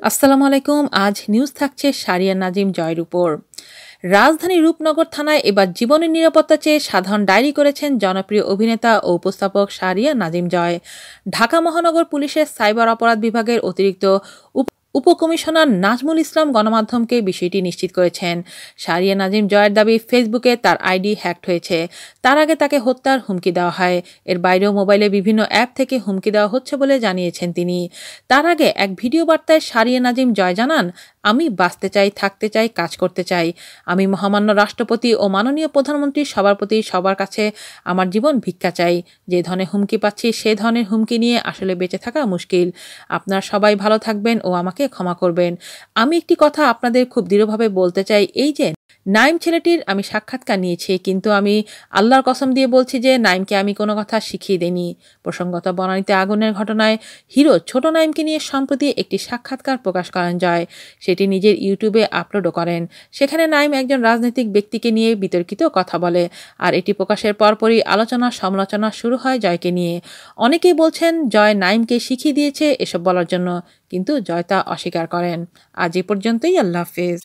আসসালামু আলাইকুম। আজ নিউজ থাকছে সারিয়া নাজিম জয়ের উপর। রাজধানীর রূপনগর থানায় এবার জীবনের নিরাপত্তা চেয়ে সাধারণ ডায়েরি করেছেন জনপ্রিয় অভিনেতা ও উপস্থাপক সারিয়া নাজিম জয়। ঢাকা মহানগর পুলিশের সাইবার অপরাধ বিভাগের অতিরিক্ত উপকমিশনার নাজমুল ইসলাম গণমাধ্যমকে বিষয়টি নিশ্চিত করেছেন। সারিয়া নাজিম জয়ের দাবি, ফেসবুকে তার আইডি হ্যাকড হয়েছে। তার আগে তাকে হত্যার হুমকি দেওয়া হয়। এর বাইরেও মোবাইলে বিভিন্ন অ্যাপ থেকে হুমকি দেওয়া হচ্ছে বলে জানিয়েছেন তিনি। তার আগে এক ভিডিও বার্তায় সারিয়া নাজিম জয় জানান, আমি বাঁচতে চাই, থাকতে চাই, কাজ করতে চাই। আমি মহামান্য রাষ্ট্রপতি ও মাননীয় প্রধানমন্ত্রী সবার প্রতি সবার কাছে আমার জীবন ভিক্ষা চাই। যে ধরনের হুমকি পাচ্ছি সে ধরনের হুমকি নিয়ে আসলে বেঁচে থাকা মুশকিল। আপনারা সবাই ভালো থাকবেন ও আমাকে ক্ষমা করবেন। আমি একটি কথা আপনাদের খুব দৃঢ়ভাবে বলতে চাই, এই যে নাইম ছেলেটির আমি সাক্ষাৎকার নিয়েছি, কিন্তু আমি আল্লাহর কসম দিয়ে বলছি যে নাইমকে আমি কোনো কথা শিখিয়ে দেইনি। প্রসঙ্গত বনানীতে আগুনের ঘটনায় হিরো ছোট নাইমকে নিয়ে সম্প্রতি একটি সাক্ষাৎকার প্রকাশ করেন জয়। সেটি নিজের ইউটিউবে আপলোডও করেন। সেখানে নাইম একজন রাজনৈতিক ব্যক্তিকে নিয়ে বিতর্কিত কথা বলে। আর এটি প্রকাশের পরপরই আলোচনা সমালোচনা শুরু হয় জয়কে নিয়ে। অনেকেই বলছেন জয় নাইমকে শিখিয়ে দিয়েছে এসব বলার জন্য, কিন্তু জয় তা অস্বীকার করেন। আজ এ পর্যন্তই। আল্লাহ হাফেজ।